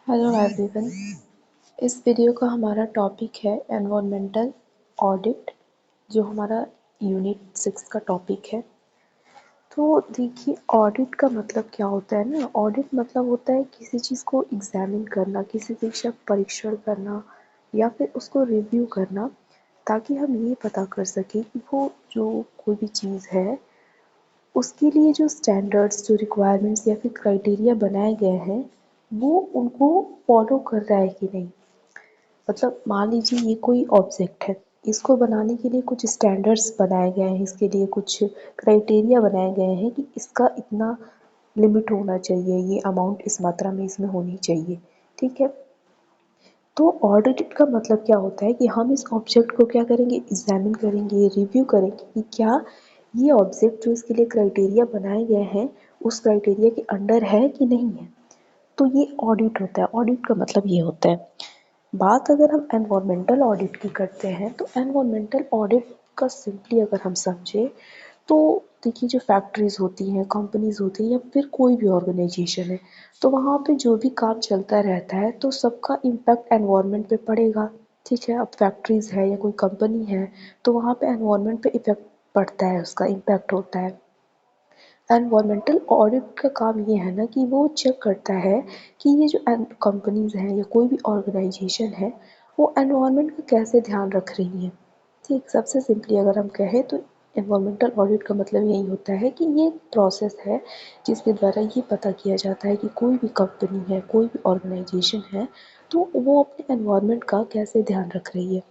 Hello everyone. इस video का हमारा टॉपिक है एनवायरमेंटल ऑडिट, जो हमारा यूनिट 6 का टॉपिक है। तो देखिए, ऑडिट का मतलब क्या होता है ना। ऑडिट मतलब होता है किसी चीज़ को एग्जामिन करना, किसी चीज़ का परीक्षण करना या फिर उसको रिव्यू करना, ताकि हम ये पता कर सकें कि वो जो कोई भी चीज़ है उसके लिए जो स्टैंडर्ड्स, जो रिक्वायरमेंट्स या फिर क्राइटेरिया बनाए गए हैं वो उनको फॉलो कर रहा है कि नहीं। मतलब मान लीजिए ये कोई ऑब्जेक्ट है, इसको बनाने के लिए कुछ स्टैंडर्ड्स बनाए गए हैं, इसके लिए कुछ क्राइटेरिया बनाए गए हैं कि इसका इतना लिमिट होना चाहिए, ये अमाउंट इस मात्रा में इसमें होनी चाहिए। ठीक है। तो ऑडिट का मतलब क्या होता है कि हम इस ऑब्जेक्ट को क्या करेंगे, एग्जामिन करेंगे, रिव्यू करेंगे कि क्या ये ऑब्जेक्ट जो इसके लिए क्राइटेरिया बनाए गए हैं उस क्राइटेरिया के अंडर है कि नहीं है। तो ये ऑडिट होता है। ऑडिट का मतलब ये होता है। बात अगर हम एनवायरमेंटल ऑडिट की करते हैं तो एनवायरमेंटल ऑडिट का सिंपली अगर हम समझे तो देखिए, जो फैक्ट्रीज होती हैं, कंपनीज होती हैं या फिर कोई भी ऑर्गेनाइजेशन है, तो वहाँ पे जो भी काम चलता रहता है तो सबका इम्पैक्ट एनवायरनमेंट पे पड़ेगा। ठीक है। अब फैक्ट्रीज है या कोई कंपनी है तो वहाँ पे एनवायरनमेंट पे इफेक्ट पड़ता है, उसका इम्पैक्ट होता है। एनवायरमेंटल ऑडिट का काम ये है ना कि वो चेक करता है कि ये जो कंपनीज हैं या कोई भी ऑर्गेनाइजेशन है वो एनवायरनमेंट का कैसे ध्यान रख रही है। ठीक, सबसे सिंपली अगर हम कहें तो एनवायरमेंटल ऑडिट का मतलब यही होता है कि ये प्रोसेस है जिसके द्वारा ये पता किया जाता है कि कोई भी कंपनी है, कोई भी ऑर्गेनाइजेशन है, तो वो अपने एनवायरनमेंट का कैसे ध्यान रख रही है।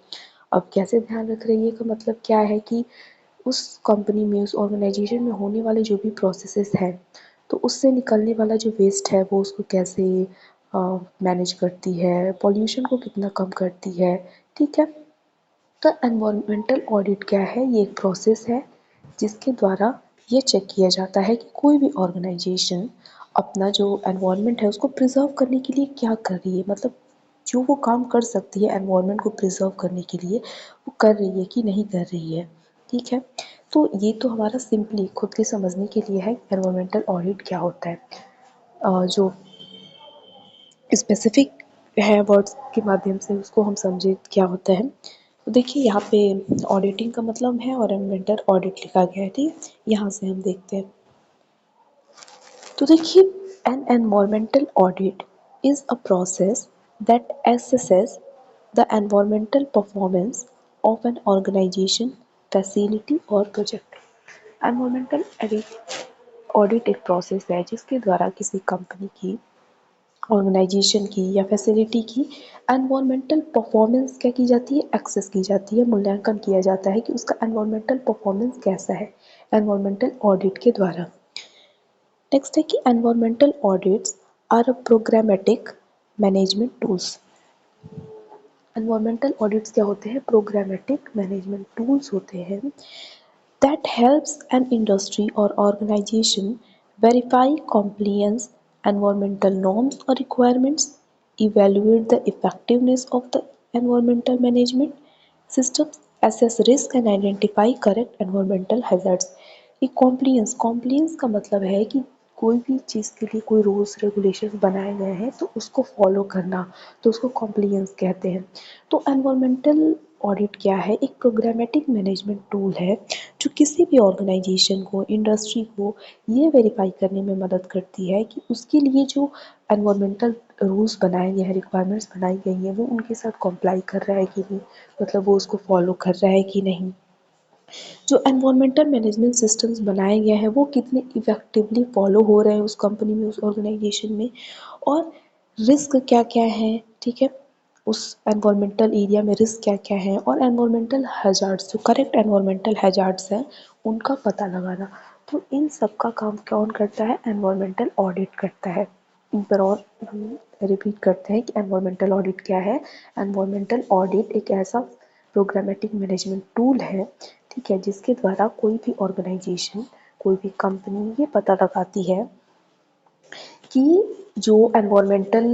अब कैसे ध्यान रख रही है का मतलब क्या है कि उस कंपनी में, उस ऑर्गेनाइजेशन में होने वाले जो भी प्रोसेसेस हैं, तो उससे निकलने वाला जो वेस्ट है वो उसको कैसे मैनेज करती है, पॉल्यूशन को कितना कम करती है। ठीक है। तो एनवायरमेंटल ऑडिट क्या है, ये एक प्रोसेस है जिसके द्वारा ये चेक किया जाता है कि कोई भी ऑर्गेनाइजेशन अपना जो एनवायरनमेंट है उसको प्रिजर्व करने के लिए क्या कर रही है। मतलब जो वो काम कर सकती है एनवायरनमेंट को प्रिजर्व करने के लिए, वो कर रही है कि नहीं कर रही है। ठीक है। तो ये तो हमारा सिंपली खुद के समझने के लिए है एनवायरमेंटल ऑडिट क्या होता है। जो स्पेसिफिक है वर्ड्स के माध्यम से उसको हम समझे क्या होता है। तो देखिए, यहाँ पे ऑडिटिंग का मतलब है और एनवायरमेंटल ऑडिट लिखा गया है। ठीक, यहाँ से हम देखते हैं। तो देखिए, N environmental audit is a process that assesses the environmental performance of an organization, facility or project। Environmental audit एक प्रोसेस है जिसके द्वारा किसी कंपनी की, ऑर्गेनाइजेशन की या फैसिलिटी की एनवायरमेंटल परफॉर्मेंस क्या की जाती है, एक्सेस की जाती है, मूल्यांकन किया जाता है कि उसका एनवायरमेंटल परफॉर्मेंस कैसा है एनवायरमेंटल ऑडिट के द्वारा। नेक्स्ट है कि environmental audits are a programmatic management tools. Environmental audits क्या होते हैं, प्रोग्रामेटिक मैनेजमेंट टूल्स होते हैं that helps an industry or organization verify compliance environmental norms or requirements, evaluate the effectiveness of the environmental management systems, assess risk and identify correct environmental hazards। ये compliance का मतलब है कि कोई भी चीज़ के लिए कोई रूल्स रेगुलेशंस बनाए गए हैं तो उसको फॉलो करना, तो उसको कॉम्प्लियंस कहते हैं। तो एनवायरमेंटल ऑडिट क्या है, एक प्रोग्रामेटिक मैनेजमेंट टूल है जो किसी भी ऑर्गेनाइजेशन को, इंडस्ट्री को ये वेरीफाई करने में मदद करती है कि उसके लिए जो एनवायरमेंटल रूल्स बनाए गए हैं, रिक्वायरमेंट्स बनाई गई हैं, वो उनके साथ कॉम्प्लाई कर रहा है कि नहीं, मतलब वो उसको फॉलो कर रहा है कि नहीं। जो एनवायरमेंटल मैनेजमेंट सिस्टम्स बनाए गए हैं वो कितने इफेक्टिवली फॉलो हो रहे हैं उस कंपनी में, उस ऑर्गेनाइजेशन में, और रिस्क क्या क्या है। ठीक है। उस एनवायरमेंटल एरिया में रिस्क क्या क्या है और एनवायरमेंटल हैजार्ड्स, जो करेक्ट एनवायरमेंटल हैजार्ड्स हैं उनका पता लगाना। तो इन सब का काम कौन करता है, एनवायरमेंटल ऑडिट करता है। एक बार और हम रिपीट करते हैं कि एनवायरमेंटल ऑडिट क्या है। एनवायरमेंटल ऑडिट एक ऐसा प्रोग्रामेटिक मैनेजमेंट टूल है, ठीक है, जिसके द्वारा कोई भी ऑर्गेनाइजेशन, कोई भी कंपनी ये पता लगाती है कि जो एनवायरमेंटल,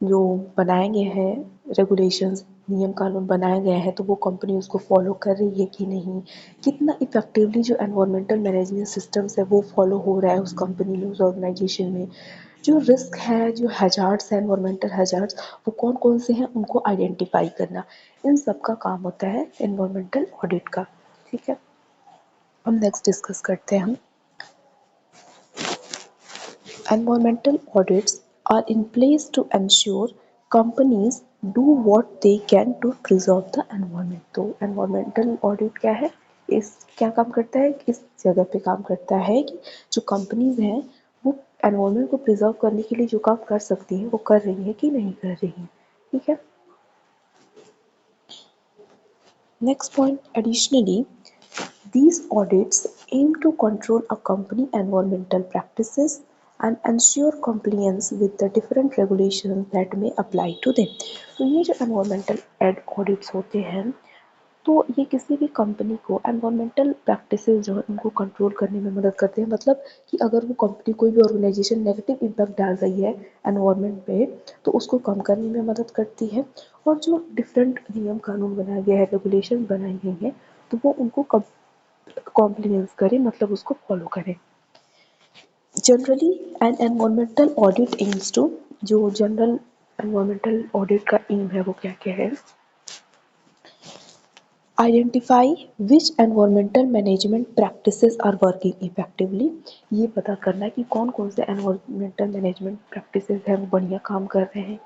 जो बनाए गए हैं रेगुलेशंस, नियम कानून बनाए गए हैं, तो वो कंपनी उसको फॉलो कर रही है कि नहीं, कितना इफेक्टिवली जो एनवायरमेंटल मैनेजमेंट सिस्टम्स है वो फॉलो हो रहा है उस कंपनी में, उस ऑर्गेनाइजेशन में। जो रिस्क है, जो हैजार्ड्स हैं, एनवायरमेंटल हैजार्ड्स, वो कौन कौन से हैं उनको आइडेंटिफाई करना, इन सब का काम होता है एनवायरमेंटल ऑडिट का। ठीक है, हम नेक्स्ट डिस्कस करते हैं हम environmental audits are in place to ensure companies do what they can to preserve the environment। तो environmental audit क्या है, इस क्या काम करता है, इस जगह पे काम करता है कि जो कंपनीज हैं वो एनवायरमेंट को प्रिजर्व करने के लिए जो काम कर सकती हैं वो कर रही है कि नहीं कर रही हैं। ठीक है, next point, additionally these audits aim to control a company environmental practices and ensure compliance with the different regulations that may apply to them। तो ये जो environmental audits होते हैं तो ये किसी भी कंपनी को एनवायरमेंटल प्रैक्टिसेस जो है उनको कंट्रोल करने में मदद करते हैं। मतलब कि अगर वो कंपनी कोई भी ऑर्गेनाइजेशन नेगेटिव इम्पैक्ट डाल रही है एनवायरमेंट पे तो उसको कम करने में मदद करती है। और जो डिफरेंट नियम कानून बनाए गए हैं, रेगुलेशन बनाई गई हैं, तो वो उनको कॉम्प्लीमेंस करें, मतलब उसको फॉलो करें। Generally an environmental audit aims to, जो जनरल एनवायरमेंटल ऑडिट का एम है वो क्या क्या है, identify which environmental management practices are working effectively. ये पता करना कि कौन कौन से एनवायरमेंटल मैनेजमेंट प्रैक्टिसेस हैं वो बढ़िया काम कर रहे हैं।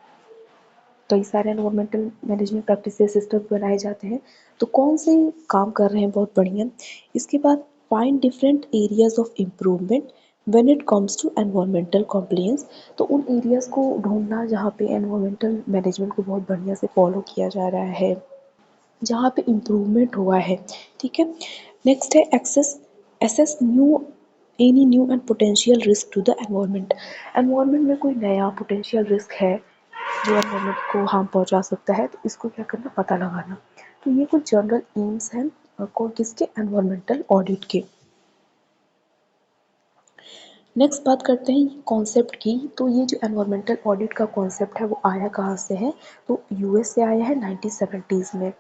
कई सारे एनवायरमेंटल मैनेजमेंट प्रैक्टिसेस सिस्टम बनाए जाते हैं, तो कौन से काम कर रहे हैं बहुत बढ़िया। इसके बाद find different areas of improvement when it comes to environmental compliance. तो उन एरियाज को ढूंढना जहाँ पे एनवायरमेंटल मैनेजमेंट को बहुत बढ़िया से फॉलो किया जा रहा है, जहाँ पे इम्प्रूवमेंट हुआ है। ठीक है, नेक्स्ट है access assess new any new and potential risk to the environment. Environment में कोई नया पोटेंशियल रिस्क है जो एनवायरनमेंट को हार्म पहुंचा सकता है, तो इसको क्या करना, पता लगाना। तो ये कुछ जनरल एम्स हैं को किसके, एनवायरनमेंटल ऑडिट के। नेक्स्ट बात करते हैं कॉन्सेप्ट की। तो ये जो एनवायरनमेंटल ऑडिट का कॉन्सेप्ट है वो आया कहाँ से है, तो यूएस से आया है 1970s में।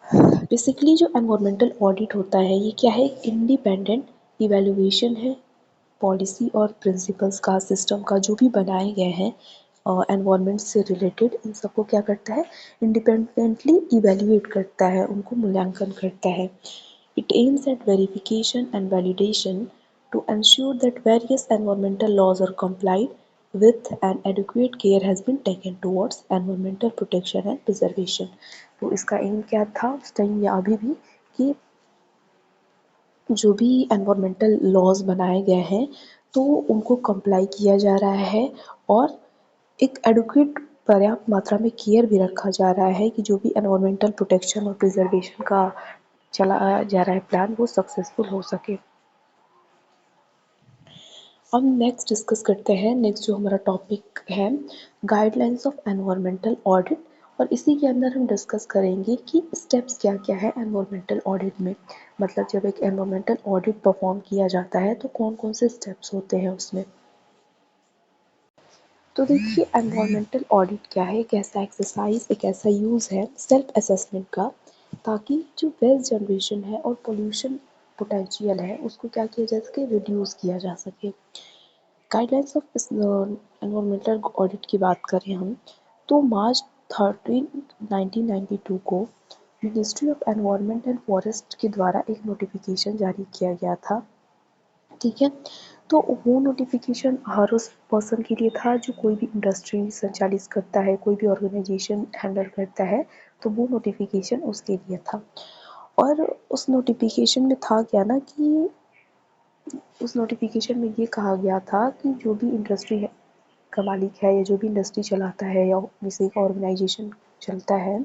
बेसिकली जो एनवायरमेंटल ऑडिट होता है ये क्या है, इंडिपेंडेंट इवैल्यूएशन है पॉलिसी और प्रिंसिपल्स का, सिस्टम का, जो भी बनाए गए हैं एनवायरनमेंट से रिलेटेड, इन सबको क्या करता है, इंडिपेंडेंटली इवैल्यूएट करता है, उनको मूल्यांकन करता है। It aims at verification and validation to ensure that various environmental laws are complied with and adequate care has been taken towards environmental protection and preservation। तो इसका एम क्या था उस टाइम या अभी भी, कि जो भी एनवायरमेंटल लॉज बनाए गए हैं तो उनको कंप्लाई किया जा रहा है और एक एडुकेट पर्याप्त मात्रा में केयर भी रखा जा रहा है कि जो भी एनवायरमेंटल प्रोटेक्शन और प्रिजर्वेशन का चलाया जा रहा है प्लान वो सक्सेसफुल हो सके। अब नेक्स्ट डिस्कस करते हैं, नेक्स्ट जो हमारा टॉपिक है गाइडलाइंस ऑफ एनवायरमेंटल ऑडिट। और इसी के अंदर हम डिस्कस करेंगे कि स्टेप्स क्या क्या है एनवायरमेंटल ऑडिट में। मतलब जब एक एनवायरमेंटल ऑडिट परफॉर्म किया जाता है तो कौन कौन से स्टेप्स होते हैं उसमें। तो देखिए एनवायरमेंटल ऑडिट क्या है, एक ऐसा एक्सरसाइज, एक ऐसा यूज़ है सेल्फ असेसमेंट का, ताकि जो वेस्ट जनरेशन है और पोल्यूशन पोटेंशियल है उसको क्या किया जा सके, रिड्यूस किया जा सके। गाइडलाइंस ऑफ एनवायरमेंटल ऑडिट की बात करें हम तो मार्च 13 1992 को ministry of environment and forest के द्वारा एक नोटिफिकेशन जारी किया गया था। ठीक है, तो वो नोटिफिकेशन हर उस पर्सन के लिए था जो कोई भी इंडस्ट्री संचालित करता है, कोई भी ऑर्गेनाइजेशन हैंडल करता है, तो वो नोटिफिकेशन उसके लिए था। और उस नोटिफिकेशन में था क्या ना कि उस नोटिफिकेशन में ये कहा गया था कि जो भी इंडस्ट्री है का मालिक है या जो भी इंडस्ट्री चलाता है या किसी का ऑर्गेनाइजेशन चलता है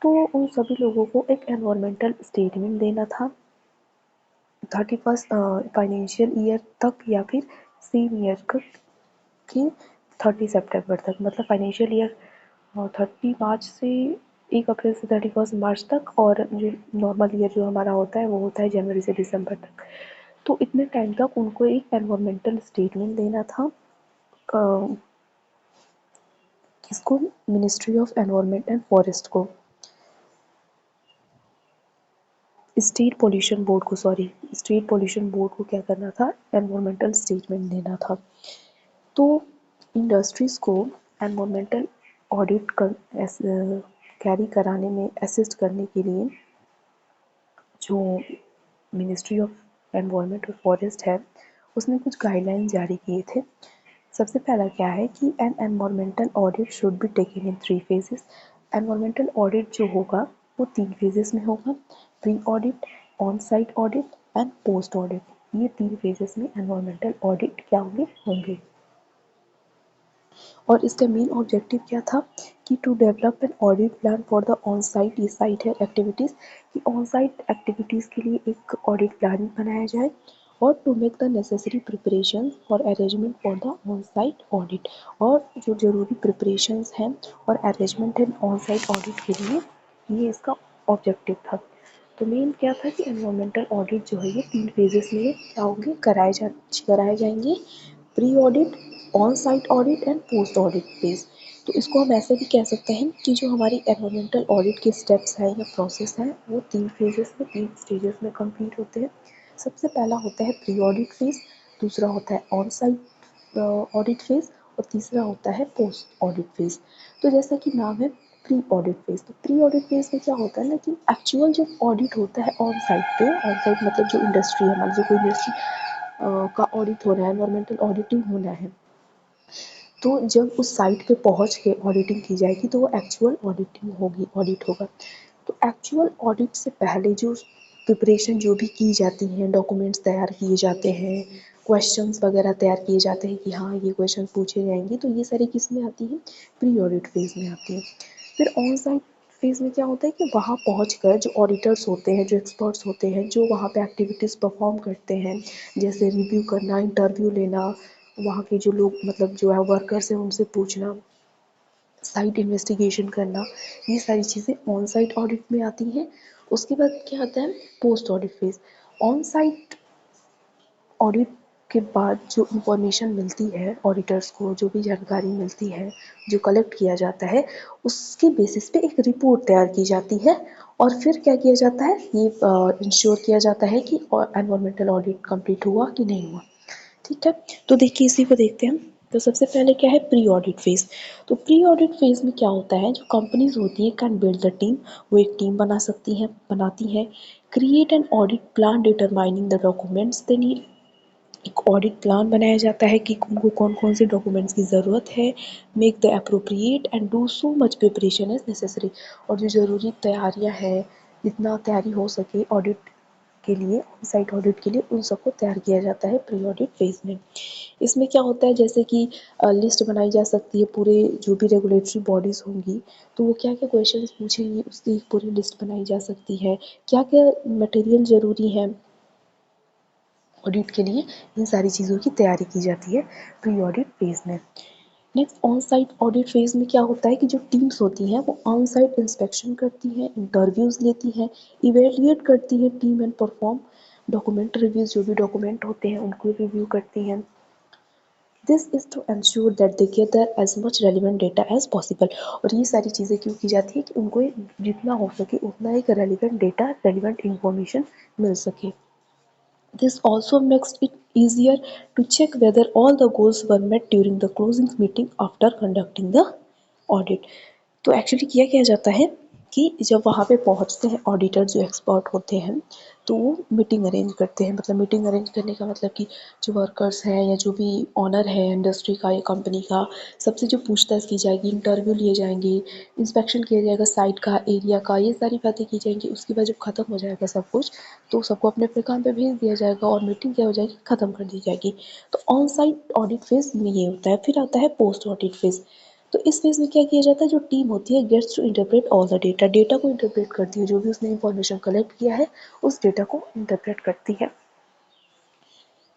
तो उन सभी लोगों को एक एनवायरमेंटल स्टेटमेंट देना था 31 फाइनेंशियल ईयर तक या फिर सेम ईयर के 30 सितंबर तक। मतलब फाइनेंशियल ईयर 30 मार्च से 1 अप्रैल से 31 मार्च तक, और जो नॉर्मल ईयर जो हमारा होता है वो होता है जनवरी से दिसंबर तक। तो इतने टाइम तक उनको एक एनवायरमेंटल स्टेटमेंट देना था किसको, ministry of environment and forest को, स्टेट पोल्यूशन बोर्ड को क्या करना था, एनवायरमेंटल स्टेटमेंट देना था। तो इंडस्ट्रीज़ को एनवायरमेंटल ऑडिट कैरी कराने में असिस्ट करने के लिए जो मिनिस्ट्री ऑफ एनवायरनमेंट और फॉरेस्ट है उसने कुछ गाइडलाइन जारी किए थे। सबसे पहला क्या है कि N environmental audit should be taken in 3 phases. Environmental audit जो होगा वो 3 फेजेस में होगा, pre audit, on site audit and post audit. ये 3 फेजेस में एनवायरमेंटल ऑडिट क्या होंगे। और इसका मेन ऑब्जेक्टिव क्या था कि to develop an audit plan for the on site, ये साइट है एक्टिविटीज़, कि ऑन साइट एक्टिविटीज़ के लिए एक ऑडिट प्लान बनाया जाए और to make the necessary preparation for arrangement for the on site audit. और जो ज़रूरी प्रिपरेशंस हैं और अरेंजमेंट है ऑन साइट ऑडिट के लिए, ये इसका ऑब्जेक्टिव था। तो मेन क्या था कि एनवायरमेंटल ऑडिट जो है ये 3 फेजेस में क्या होंगे, कराए जाएंगे, pre audit, on site audit and post audit phase. तो इसको हम ऐसे भी कह सकते हैं कि जो हमारी एनवायरमेंटल ऑडिट के स्टेप्स हैं या प्रोसेस हैं वो 3 फेजेस में, 3 स्टेजेस में कंप्लीट होते हैं। सबसे पहला होता है प्री ऑडिट फेज, दूसरा होता है ऑन साइट ऑडिट फेज और तीसरा होता है पोस्ट ऑडिट फेज। तो जैसा कि नाम है प्री ऑडिट फेज, तो प्री ऑडिट फेज में क्या होता है ना कि एक्चुअल जो ऑडिट होता है ऑन साइट पे, ऑन साइट मतलब जो इंडस्ट्री है हमारी, जो कोई इंडस्ट्री का ऑडिट हो रहा है, एनवायरमेंटल ऑडिटिंग होना है, तो जब उस साइट पे पहुंच के ऑडिटिंग की जाएगी तो वो एक्चुअल ऑडिटिंग होगी, ऑडिट होगा। तो एक्चुअल ऑडिट से पहले जो प्रिपरेशन जो भी की जाती हैं, डॉक्यूमेंट्स तैयार किए जाते हैं, क्वेश्चंस वगैरह तैयार किए जाते हैं कि हाँ ये क्वेश्चन पूछे जाएंगे, तो ये सारी किस में आती है, प्री ऑडिट फेज में आती है। फिर ऑन साइट फेज में क्या होता है कि वहाँ पहुँचकर जो ऑडिटर्स होते हैं, जो एक्सपर्ट्स होते हैं, जो वहाँ पे एक्टिविटीज़ परफॉर्म करते हैं, जैसे रिव्यू करना, इंटरव्यू लेना, वहाँ के जो लोग मतलब जो है वर्कर्स हैं उनसे पूछना, साइट इन्वेस्टिगेशन करना, ये सारी चीज़ें ऑन साइट ऑडिट में आती हैं। उसके बाद क्या आता है, post audit phase. On site audit के बाद जो इंफॉर्मेशन मिलती है ऑडिटर्स को, जो भी जानकारी मिलती है, जो कलेक्ट किया जाता है, उसके बेसिस पे एक रिपोर्ट तैयार की जाती है और फिर क्या किया जाता है, ये इंश्योर किया जाता है कि एनवायरमेंटल ऑडिट कंप्लीट हुआ कि नहीं हुआ। ठीक है, तो देखिए इसी को देखते हैं। तो सबसे पहले क्या है, प्री ऑडिट फेज। तो प्री ऑडिट फेज में क्या होता है, जो कंपनीज होती है कैन बिल्ड द टीम, वो एक टीम बनाती हैं, create an audit plan determining the documents they need. एक ऑडिट प्लान बनाया जाता है कि उनको कौन कौन से डॉक्यूमेंट्स की ज़रूरत है, make the appropriate and do so much preparation as necessary. और जो ज़रूरी तैयारियां हैं, जितना तैयारी हो सके ऑडिट के लिए, ऑन साइट ऑडिट के लिए, उन सबको तैयार किया जाता है प्री ऑडिट फेज में। इसमें क्या होता है, जैसे कि लिस्ट बनाई जा सकती है, पूरे जो भी रेगुलेटरी बॉडीज़ होंगी तो वो क्या क्या क्वेश्चंस पूछेंगी उसकी एक पूरी लिस्ट बनाई जा सकती है, क्या क्या मटेरियल ज़रूरी है ऑडिट के लिए, इन सारी चीज़ों की तैयारी की जाती है प्री ऑडिट फेज में। Next on site audit phase में क्या होता है कि जो टीम्स होती हैं वो ऑन साइट इंस्पेक्शन करती हैं, इंटरव्यूज़ लेती हैं, इवेल्युएट करती हैं team and perform document reviews, जो भी डॉक्यूमेंट होते हैं उनको रिव्यू करती हैं। This is to ensure that they gather as much relevant data as possible. और ये सारी चीज़ें क्यों की जाती है कि उनको जितना हो सके उतना एक रेलिवेंट डेटा, रेलिवेंट इंफॉर्मेशन मिल सके। This also makes it easier to check whether all the goals were met during the closing meeting after conducting the audit. तो एक्चुअली किया क्या जाता है कि जब वहाँ पे पहुँचते हैं ऑडिटर, जो एक्सपर्ट होते हैं, तो वो मीटिंग अरेंज करते हैं। मतलब मीटिंग अरेंज करने का मतलब कि जो वर्कर्स हैं या जो भी ऑनर है इंडस्ट्री का या कंपनी का, सबसे जो पूछताछ की जाएगी, इंटरव्यू लिए जाएंगे, इंस्पेक्शन किया जाएगा साइट का, एरिया का, ये सारी बातें की जाएंगी। उसके बाद जब ख़त्म हो जाएगा सब कुछ तो सबको अपने अपने काम पे भेज दिया जाएगा और मीटिंग क्या हो जाएगी, ख़त्म कर दी जाएगी। तो ऑन साइट ऑडिट फेज में ये होता है। फिर आता है पोस्ट ऑडिट फेज। तो इस फेज में क्या किया जाता है, जो टीम होती है gets to interpret all the data, data को इंटरप्रेट करती है, जो भी उसने इंफॉर्मेशन कलेक्ट किया है उस डेटा को इंटरप्रेट करती है।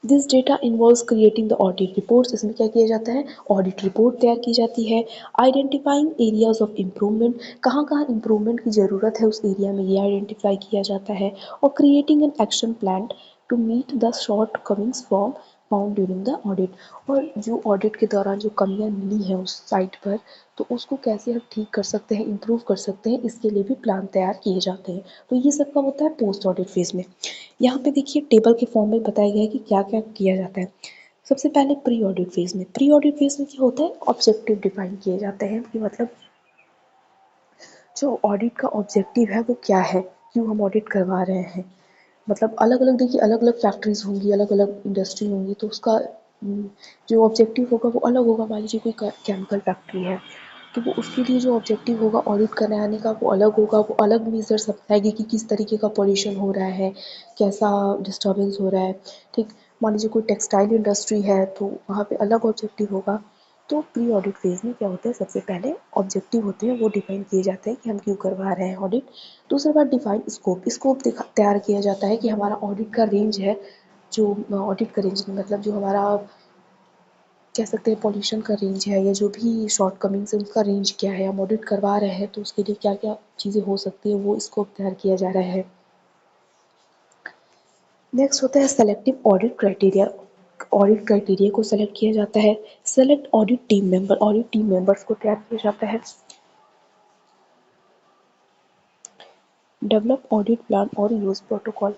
This data involves creating the audit reports. इसमें क्या किया जाता है, ऑडिट रिपोर्ट तैयार की जाती है। आइडेंटिफाइंग एरियाज ऑफ इम्प्रूवमेंट, कहाँ कहाँ इम्प्रूवमेंट की ज़रूरत है उस एरिया में, ये आइडेंटिफाई किया जाता है। और creating an action plan to meet the short comings from found during the audit. और जो ऑडिट के दौरान जो कमियां मिली हैं उस साइट पर, तो उसको कैसे हम ठीक कर सकते हैं, इम्प्रूव कर सकते हैं, इसके लिए भी प्लान तैयार किए जाते हैं। तो ये सब कब होता है, पोस्ट ऑडिट फेज में। यहाँ पे देखिए टेबल के फॉर्म में बताया गया है कि क्या क्या किया जाता है। सबसे पहले प्री ऑडिट फेज में, प्री ऑडिट फेज में क्या होता है, ऑब्जेक्टिव डिफाइन किए जाते हैं कि मतलब जो ऑडिट का ऑब्जेक्टिव है वो क्या है, क्यों हम ऑडिट करवा रहे हैं। मतलब अलग अलग देखिए, अलग अलग फैक्ट्रीज होंगी, अलग अलग इंडस्ट्री होंगी, तो उसका जो ऑब्जेक्टिव होगा वो अलग होगा। मान लीजिए कोई केमिकल फैक्ट्री है तो वो उसके लिए जो ऑब्जेक्टिव होगा ऑडिट कराने का वो अलग होगा, वो अलग मेजर्स अपनाएगी कि किस तरीके का पॉल्यूशन हो रहा है, कैसा डिस्टर्बेंस हो रहा है। ठीक, मान लीजिए कोई टेक्सटाइल इंडस्ट्री है तो वहाँ पे अलग ऑब्जेक्टिव होगा। तो प्री ऑडिट फेज में क्या होता है, सबसे पहले ऑब्जेक्टिव होते हैं वो डिफाइन किए जाते हैं कि हम क्यों करवा रहे हैं ऑडिट। दूसरी बात डिफाइन स्कोप, स्कोप तैयार किया जाता है कि हमारा ऑडिट का रेंज है, जो ऑडिट का रेंज मतलब जो हमारा कह सकते हैं पॉल्यूशन का रेंज है या जो भी शॉर्ट कमिंग्स है उसका रेंज क्या है, हम ऑडिट करवा रहे हैं तो उसके लिए क्या क्या चीज़ें हो सकती है, वो स्कोप तैयार किया जा रहा है। नेक्स्ट होता है selective audit criteria, audit criteria को सेलेक्ट किया जाता है। Select audit team member, audit team members को तैयार किया जाता है। डेवलप ऑडिट प्लान और यूज़ प्रोटोकॉल,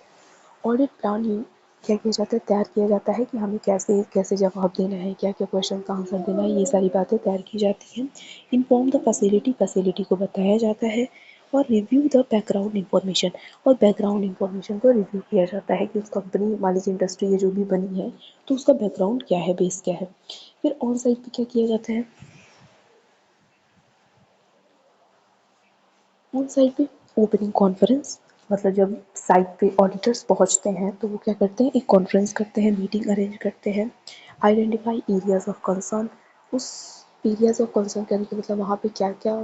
ऑडिट प्लान क्या किया जाता है, तैयार किया जाता है कि हमें कैसे कैसे जवाब देना है, क्या क्या क्वेश्चन का आंसर देना है, ये सारी बातें तैयार की जाती हैं। इन्फॉर्म द फैसिलिटी, फैसिलिटी को बताया जाता है। और रिव्यू द बैकग्राउंड इन्फॉर्मेशन, और बैकग्राउंड इन्फॉर्मेशन को रिव्यू किया जाता है कि उस कंपनी मान लीजिए इंडस्ट्री ये जो भी बनी है तो उसका बैकग्राउंड क्या है, बेस क्या है। फिर ऑन साइट पे क्या किया जाता है, ऑन साइट पे ओपनिंग कॉन्फ्रेंस, मतलब जब साइट पे ऑडिटर्स पहुंचते हैं तो वो क्या करते हैं, एक कॉन्फ्रेंस करते हैं, मीटिंग अरेंज करते हैं। आइडेंटिफाई एरियाज ऑफ कंसर्न, उस एरियाज ऑफ कंसर्न करने के मतलब वहाँ पे क्या क्या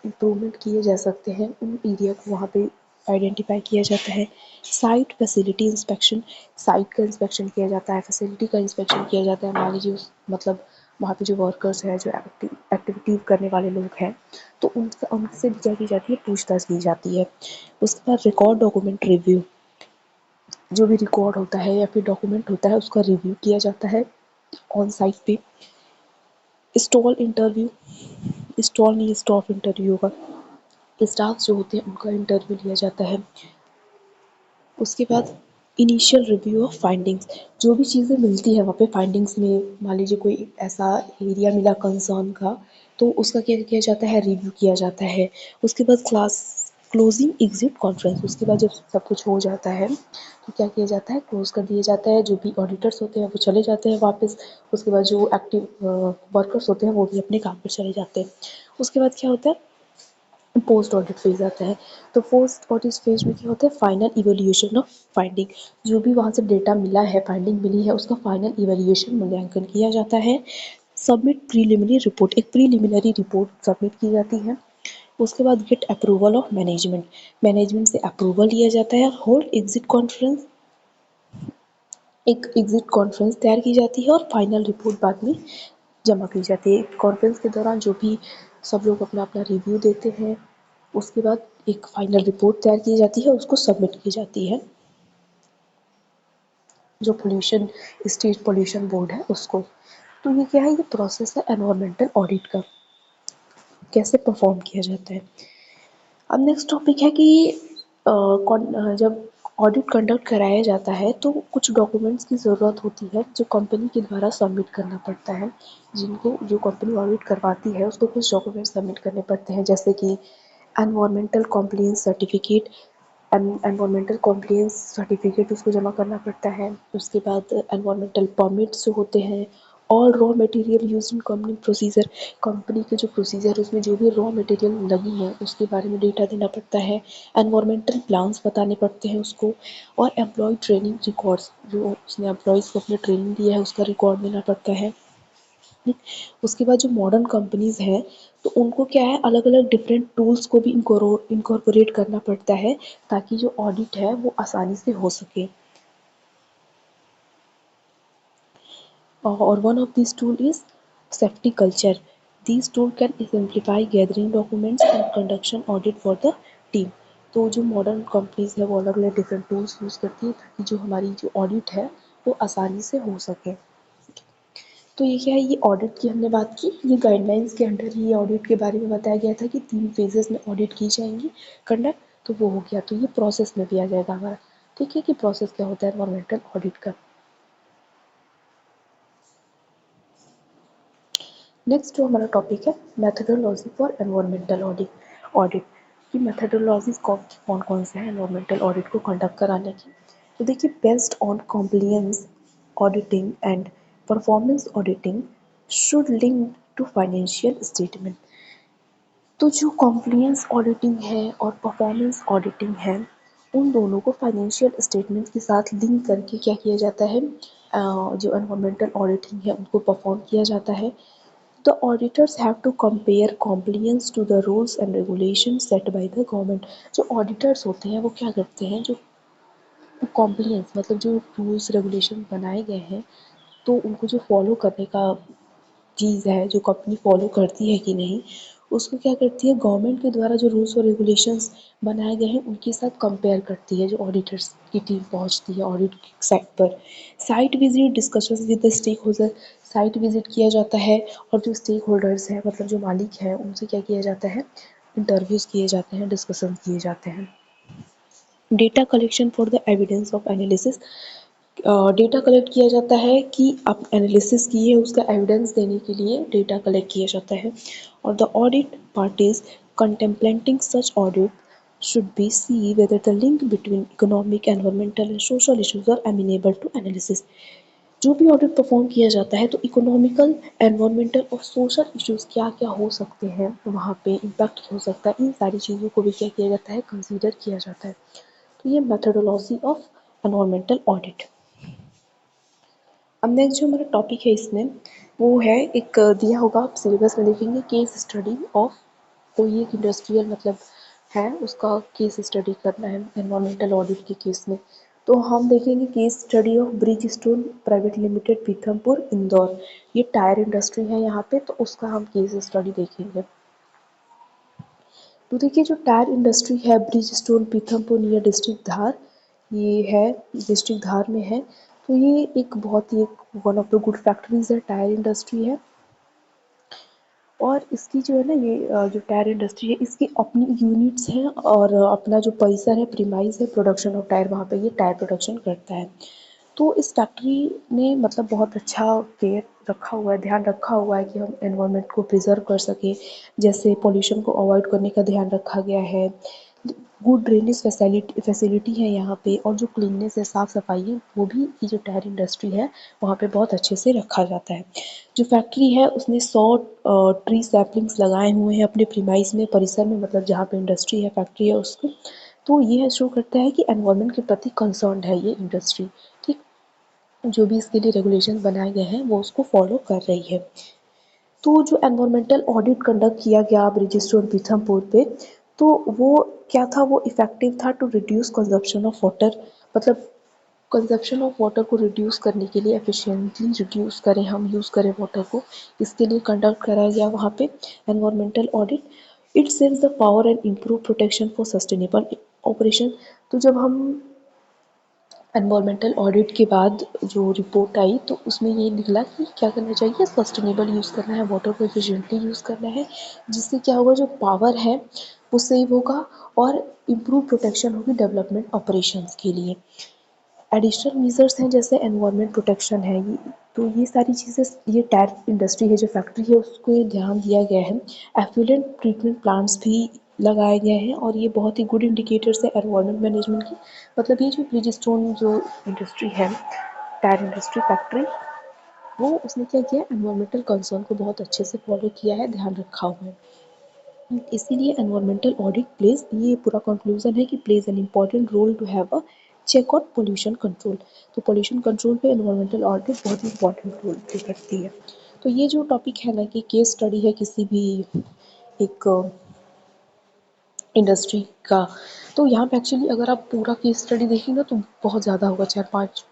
इम्प्रूवमेंट किए जा सकते हैं, उन एरिया को वहाँ पे आइडेंटिफाई किया जाता है। साइट फैसिलिटी इंस्पेक्शन, साइट का इंस्पेक्शन किया जाता है, फैसिलिटी का इंस्पेक्शन किया जाता है। मान लीजिए उस मतलब वहाँ पे जो वर्कर्स हैं, जो एक्टिविटी करने वाले लोग हैं, तो उनका उनसे भी क्या की जाती है, पूछताछ की जाती है। उसके बाद रिकॉर्ड डॉक्यूमेंट रिव्यू, जो भी रिकॉर्ड होता है या फिर डॉक्यूमेंट होता है उसका रिव्यू किया जाता है ऑन साइट पे। स्टॉल इंटरव्यू, स्टॉल नहीं स्टॉफ इंटरव्यू होगा, स्टाफ जो होते हैं उनका इंटरव्यू लिया जाता है। उसके बाद इनिशियल रिव्यू ऑफ फाइंडिंग्स, जो भी चीज़ें मिलती है वहाँ पे फाइंडिंग्स में, मान लीजिए कोई ऐसा एरिया मिला कंसर्न का तो उसका क्या किया जाता है, रिव्यू किया जाता है। उसके बाद क्लास क्लोजिंग एग्जिट कॉन्फ्रेंस, उसके बाद जब सब कुछ हो जाता है तो क्या किया जाता है, क्लोज कर दिया जाता है। जो भी ऑडिटर्स होते हैं वो चले जाते हैं वापस। उसके बाद जो एक्टिव वर्कर्स होते हैं वो भी अपने काम पर चले जाते हैं। उसके बाद क्या होता है, पोस्ट ऑडिट फेज आता है। तो पोस्ट ऑडिट फेज में क्या होता है, फाइनल इवैल्यूएशन ऑफ फाइंडिंग, जो भी वहाँ से डेटा मिला है, फाइंडिंग मिली है, उसका फाइनल इवैल्यूएशन मूल्यांकन किया जाता है। सबमिट प्रीलिमिनरी रिपोर्ट, एक प्रीलिमिनरी रिपोर्ट सबमिट की जाती है। उसके बाद get approval of management, management से अप्रूवल लिया जाता है। होल्ड एग्जिट कॉन्फ्रेंस, एक एग्जिट कॉन्फ्रेंस तैयार की जाती है और फाइनल रिपोर्ट बाद में जमा की जाती है। कॉन्फ्रेंस के दौरान जो भी सब लोग अपना अपना रिव्यू देते हैं, उसके बाद एक फाइनल रिपोर्ट तैयार की जाती है, उसको सबमिट की जाती है जो पोल्यूशन स्टेट पोल्यूशन बोर्ड है उसको। तो ये क्या है, ये प्रोसेस है एनवायरमेंटल ऑडिट का, कैसे परफॉर्म किया जाता है। अब नेक्स्ट टॉपिक है कि जब ऑडिट कंडक्ट कराया जाता है तो कुछ डॉक्यूमेंट्स की ज़रूरत होती है जो कंपनी के द्वारा सबमिट करना पड़ता है। जिनको जो कंपनी ऑडिट करवाती है उसको कुछ डॉक्यूमेंट्स सबमिट करने पड़ते हैं, जैसे कि environmental compliance certificate, environmental compliance certificate उसको जमा करना पड़ता है। उसके बाद एनवायरमेंटल परमिट्स जो होते हैं, और raw material use in company procedure, company के जो प्रोसीजर उसमें जो भी रॉ मटेरियल लगी है उसके बारे में डेटा देना पड़ता है। एनवायरमेंटल प्लान्स बताने पड़ते हैं उसको। और एम्प्लॉय ट्रेनिंग रिकॉर्ड्स, जो उसने एम्प्लॉयज़ को अपने ट्रेनिंग दिया है उसका रिकॉर्ड देना पड़ता है। उसके बाद जो मॉडर्न कंपनीज़ हैं तो उनको क्या है, अलग अलग डिफरेंट टूल्स को भी इनकॉर्पोरेट करना पड़ता है ताकि जो ऑडिट है वो आसानी से हो सके। और one of this tool is safety culture, this tool can simplify gathering documents and conduction audit for the team. तो जो मॉडर्न कंपनीज है वो अलग अलग डिफरेंट टूल्स यूज़ करती है ताकि जो हमारी जो ऑडिट है वो आसानी से हो सके। तो ये क्या है, ये ऑडिट की हमने बात की, ये गाइडलाइंस के अंडर ही ऑडिट के बारे में बताया गया था कि 3 फेजेस में ऑडिट की जाएंगी कंडक्ट, तो वो हो गया। तो ये प्रोसेस में भी आ जाएगा हमारा। ठीक है कि प्रोसेस क्या होता है एनवायरमेंटल ऑडिट का। नेक्स्ट जो हमारा टॉपिक है मेथडोलॉजी फॉर एनवायरमेंटल ऑडिट की मेथडोलॉजीज कौन कौन से हैं एनवायरमेंटल ऑडिट को कंडक्ट कराने की। तो देखिए based on compliance auditing and performance auditing should link to financial statement. तो जो कॉम्प्लियंस ऑडिटिंग है और परफॉर्मेंस ऑडिटिंग है उन दोनों को फाइनेंशियल स्टेटमेंट के साथ लिंक करके क्या किया जाता है, जो एनवायरमेंटल ऑडिटिंग है उनको परफॉर्म किया जाता है। The auditors have to compare compliance to the rules and regulations set by the government। जो auditors होते हैं वो क्या करते हैं, जो compliance मतलब जो rules regulations बनाए गए हैं तो उनको जो फॉलो करने का चीज़ है, जो कंपनी फॉलो करती है कि नहीं, उसको क्या करती है गवर्नमेंट के द्वारा जो रूल्स और रेगुलेशंस बनाए गए हैं उनके साथ कंपेयर करती है। जो ऑडिटर्स की टीम पहुंचती है ऑडिट साइट पर, site visit discussions with the stake holder, site visit किया जाता है और जो स्टेक होल्डर्स हैं मतलब जो मालिक हैं उनसे क्या किया जाता है, इंटरव्यूज़ किए जाते हैं, डिस्कशन किए जाते हैं। Data collection for the evidence of analysis, data collect किया जाता है कि आप एनालिसिस किए उसका एविडेंस देने के लिए डेटा कलेक्ट किया जाता है। और the audit parties contemplating such audit should be see whether the link between economic, environmental and social issues are amenable to analysis। जो भी ऑडिट परफॉर्म किया जाता है तो इकोनॉमिकल, एनवायरमेंटल और सोशल इश्यूज क्या क्या हो सकते हैं वहाँ पे इम्पैक्ट हो सकता है, इन सारी चीज़ों को भी क्या किया जाता है, कंसीडर किया जाता है। तो ये मेथडोलॉजी ऑफ एनवायरमेंटल ऑडिट। अब नेक्स्ट जो हमारा टॉपिक है इसमें वो है एक दिया होगा, आप सिलेबस में देखेंगे केस स्टडी ऑफ कोई एक इंडस्ट्रियल मतलब है उसका केस स्टडी करना है एनवायरमेंटल ऑडिट के केस में। तो हम देखेंगे case study of bridge stone private limited Pithampur Indore, ये टायर इंडस्ट्री है यहाँ पे, तो उसका हम केस स्टडी देखेंगे। तो देखिए जो टायर इंडस्ट्री है Bridgestone Pithampur near district Dhar, ये है डिस्ट्रिक्ट धार में है। तो ये एक बहुत ही एक one of the good factories है, टायर इंडस्ट्री है। और इसकी जो है ना ये जो टायर इंडस्ट्री है इसकी अपनी यूनिट्स हैं और अपना जो परिसर है प्रीमाइस है प्रोडक्शन ऑफ टायर, वहाँ पे ये टायर प्रोडक्शन करता है। तो इस फैक्ट्री ने मतलब बहुत अच्छा केयर रखा हुआ है, ध्यान रखा हुआ है कि हम एनवायरनमेंट को प्रिजर्व कर सकें, जैसे पॉल्यूशन को अवॉइड करने का ध्यान रखा गया है। गुड ड्रेनेज फैसिलिटी है यहाँ पे और जो क्लीननेस है साफ़ सफाई है वो भी ये जो टायर इंडस्ट्री है वहाँ पे बहुत अच्छे से रखा जाता है। जो फैक्ट्री है उसने 100 ट्री सैपलिंग्स लगाए हुए हैं अपने प्रीमाइस में परिसर में, मतलब जहाँ पे इंडस्ट्री है फैक्ट्री है उसको। तो ये शो करता है कि एनवायरनमेंट के प्रति कंसर्न है ये इंडस्ट्री। ठीक, जो भी इसके लिए रेगुलेशन बनाए गए हैं वो उसको फॉलो कर रही है। तो जो एनवायरमेंटल ऑडिट कंडक्ट किया गया ब्रिजस्टोन पीथमपुर पे, तो वो क्या था, वो इफ़ेक्टिव था to reduce consumption of water, मतलब कंजप्शन ऑफ वाटर को रिड्यूस करने के लिए एफिशिएंटली रिड्यूस करें हम यूज़ करें वाटर को, इसके लिए कंडक्ट कराया गया वहाँ पे environmental audit. It saves the power and improve protection for sustainable operation. तो जब हम एनवायरमेंटल ऑडिट के बाद जो रिपोर्ट आई तो उसमें ये निकला कि क्या करना चाहिए, सस्टेनेबल यूज़ करना है, वाटर को एफिशिएंटली यूज़ करना है, जिससे क्या होगा जो पावर है वो सेव होगा और इम्प्रूव प्रोटेक्शन होगी डेवलपमेंट ऑपरेशंस के लिए। एडिशनल मेजर्स हैं जैसे एनवायरनमेंट प्रोटेक्शन है, ये तो ये सारी चीज़ें ये टायर इंडस्ट्री है जो फैक्ट्री है उसको ये ध्यान दिया गया है। एफ्लुएंट ट्रीटमेंट प्लांट्स भी लगाए गए हैं और ये बहुत ही गुड इंडिकेटर्स है एनवायरनमेंट मैनेजमेंट की। मतलब ये जो ब्रिजस्टोन जो इंडस्ट्री है टायर इंडस्ट्री फैक्ट्री, वो उसने क्या किया एनवायरमेंटल कंसर्न को बहुत अच्छे से फॉलो किया है, ध्यान रखा हुआ है। इसीलिए एनवायरमेंटल ऑडिट प्लेज, ये पूरा कंक्लूजन है कि plays an important role to have a check on pollution control. तो पोल्यूशन कंट्रोल पे एनवायरमेंटल ऑडिट बहुत ही इंपॉर्टेंट रोल प्ले करती है। तो ये जो टॉपिक है ना कि केस स्टडी है किसी भी एक इंडस्ट्री का, तो यहाँ पे एक्चुअली अगर आप पूरा केस स्टडी देखेंगे तो बहुत ज़्यादा होगा, 4-5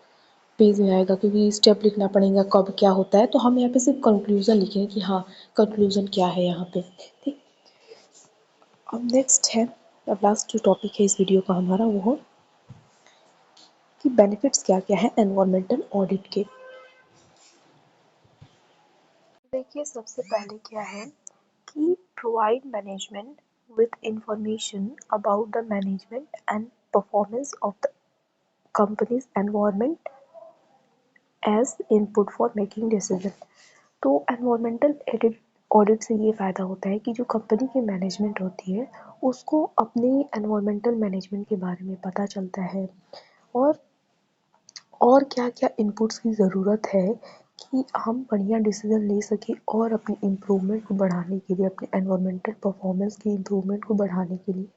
पेज में आएगा क्योंकि स्टेप लिखना पड़ेगा कब क्या होता है। तो हम यहाँ पे सिर्फ कंक्लूजन लिखेंगे कि हाँ कंक्लूजन क्या है यहाँ पे। ठीक, अब नेक्स्ट है, अब लास्ट जो टॉपिक है इस वीडियो का हमारा वो है कि बेनिफिट्स क्या क्या है एनवायरमेंटल ऑडिट के। देखिए सबसे पहले क्या है कि provide management with information about the management and performance of the companies environment as input for making decision. तो एनवायरमेंटल ऑडिट से ये फ़ायदा होता है कि जो कंपनी की मैनेजमेंट होती है उसको अपने एनवायरमेंटल मैनेजमेंट के बारे में पता चलता है, और क्या-क्या इनपुट्स की ज़रूरत है कि हम बढ़िया डिसीज़न ले सकें और अपनी इम्प्रूवमेंट को बढ़ाने के लिए, अपने एनवायरमेंटल परफॉर्मेंस की इम्प्रूवमेंट को बढ़ाने के लिए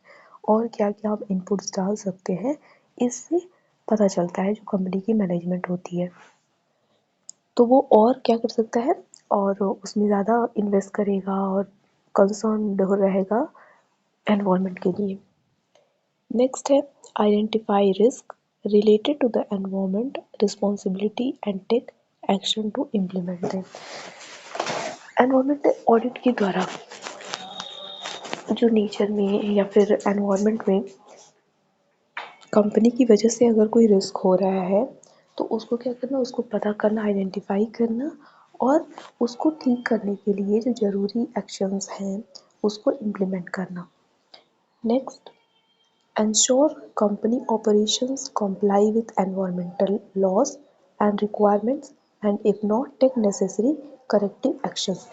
और क्या-क्या हम इनपुट्स डाल सकते हैं, इससे पता चलता है जो कंपनी की मैनेजमेंट होती है। तो वो और क्या कर सकता है और उसमें ज़्यादा इन्वेस्ट करेगा और कंसर्न्ड रहेगा एनवायरनमेंट के लिए। नेक्स्ट है identify risk related to the environment responsibility and take action to implement them. Environmental audit के द्वारा जो नेचर में या फिर एनवायरनमेंट में कंपनी की वजह से अगर कोई रिस्क हो रहा है तो उसको क्या करना, उसको पता करना, आइडेंटिफाई करना और उसको ठीक करने के लिए जो ज़रूरी एक्शंस हैं उसको इम्प्लीमेंट करना। Next, ensure company operations comply with environmental laws and requirements, and if not, take necessary corrective actions।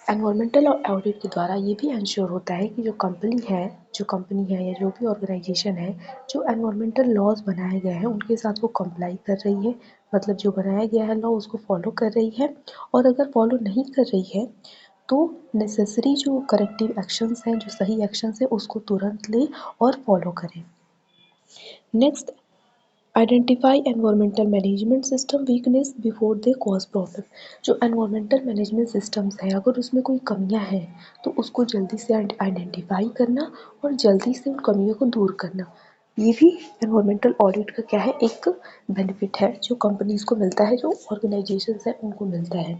Environmental audit के द्वारा ये भी इंश्योर होता है कि जो कंपनी है या जो भी ऑर्गेनाइजेशन है, जो एनवायरमेंटल लॉज बनाए गए हैं उनके साथ वो कंप्लाई कर रही है, मतलब जो बनाया गया है लॉ उसको फॉलो कर रही है, और अगर फॉलो नहीं कर रही है तो नेसेसरी जो करेक्टिव एक्शंस हैं, जो सही एक्शंस हैं उसको तुरंत ले और फॉलो करें। Next, identify environmental management system weakness before they cause problem. जो एनवायरमेंटल मैनेजमेंट सिस्टम्स हैं अगर उसमें कोई कमियां हैं तो उसको जल्दी से आइडेंटिफाई करना और जल्दी से उन कमियों को दूर करना, ये भी एनवायरमेंटल ऑडिट का क्या है, एक बेनिफिट है जो कंपनीज को मिलता है, जो ऑर्गेनाइजेशंस हैं उनको मिलता है।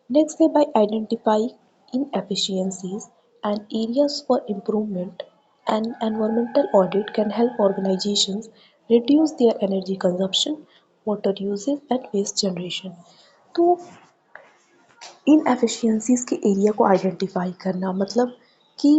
Next, by identifying inefficiencies and areas for improvement, an environmental audit can help organizations reduce their energy consumption, water usage and waste generation। तो इनएफिशिएंसीज के एरिया को आइडेंटिफाई करना मतलब कि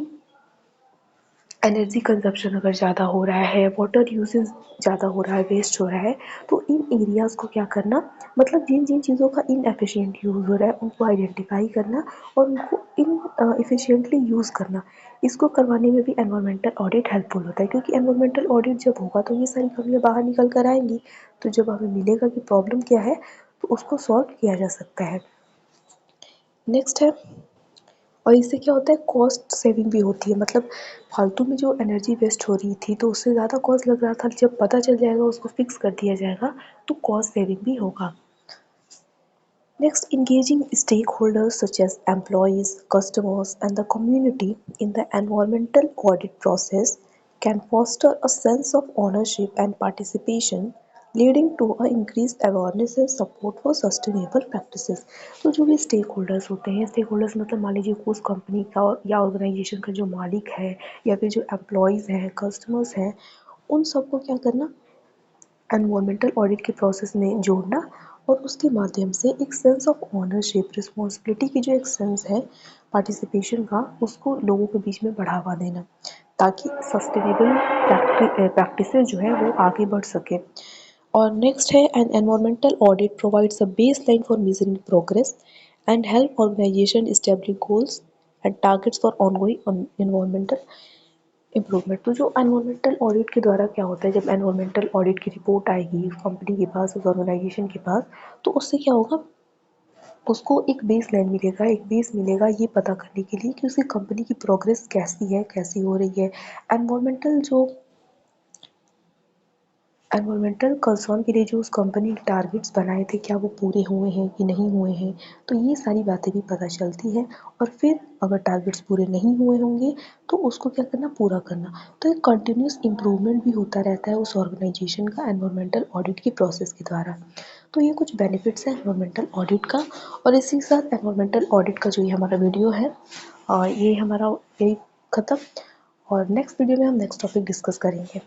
एनर्जी कंजप्शन अगर ज़्यादा हो रहा है, वाटर यूसेज ज़्यादा हो रहा है, वेस्ट हो रहा है, तो इन एरियाज़ को क्या करना, मतलब जिन जिन चीज़ों का इनएफिशिएंट यूज़ हो रहा है उनको आइडेंटिफाई करना और उनको इन एफिशिएंटली यूज़ करना। इसको करवाने में भी एनवायरमेंटल ऑडिट हेल्पफुल होता है, क्योंकि एनवायरमेंटल ऑडिट जब होगा तो ये सारी कमियाँ बाहर निकल कर आएंगी, तो जब हमें मिलेगा कि प्रॉब्लम क्या है तो उसको सॉल्व किया जा सकता है। नेक्स्ट है, और इससे क्या होता है, कॉस्ट सेविंग भी होती है, मतलब फालतू में जो एनर्जी वेस्ट हो रही थी तो उससे ज़्यादा कॉस्ट लग रहा था, जब पता चल जाएगा उसको फिक्स कर दिया जाएगा तो कॉस्ट सेविंग भी होगा। Next, engaging stakeholders such as employees, customers, and the community in the environmental audit process can foster a sense of ownership and participation, leading to a increased awareness and support for sustainable practices। तो जो भी stake holders होते हैं, stake holders मतलब मान लीजिए उस company का या ऑर्गेनाइजेशन का जो मालिक है या फिर जो एम्प्लॉयज़ हैं, कस्टमर्स हैं, उन सबको क्या करना, एनवायरमेंटल ऑडिट के प्रोसेस में जोड़ना और उसके माध्यम से एक सेंस ऑफ ओनरशिप, रिस्पॉन्सिबिलिटी की जो एक सेंस है पार्टिसिपेशन का, उसको लोगों के बीच में बढ़ावा देना, ताकि सस्टेनेबल प्रैक्टिसेस जो है वो आगे बढ़ सके। और नेक्स्ट है, an environmental audit provides a base line for measuring progress and help organization establish goals and targets for ongoing environmental improvement. तो जो एनवायरमेंटल ऑडिट के द्वारा क्या होता है, जब एनवायरमेंटल ऑडिट की रिपोर्ट आएगी उस कंपनी के पास, उस ऑर्गेनाइजेशन के पास, तो उससे क्या होगा, उसको एक बेस लाइन मिलेगा, एक बेस मिलेगा ये पता करने के लिए कि उसकी कंपनी की प्रोग्रेस कैसी है, कैसी हो रही है। एनवायरमेंटल जो एनवायरमेंटल कंसर्न के लिए जो उस कंपनी ने टारगेट्स बनाए थे, क्या वो पूरे हुए हैं कि नहीं हुए हैं, तो ये सारी बातें भी पता चलती हैं। और फिर अगर टारगेट्स पूरे नहीं हुए होंगे तो उसको क्या करना, पूरा करना। तो एक कंटिन्यूस इम्प्रूवमेंट भी होता रहता है उस ऑर्गेनाइजेशन का एनवायरमेंटल ऑडिट की प्रोसेस के द्वारा। तो ये कुछ बेनिफिट्स हैं एनवायरमेंटल ऑडिट का। और इसी के साथ एनवायरमेंटल ऑडिट का जो ये हमारा वीडियो है और ये हमारा यही ख़त्म, और नेक्स्ट वीडियो में हम नेक्स्ट टॉपिक डिस्कस करेंगे।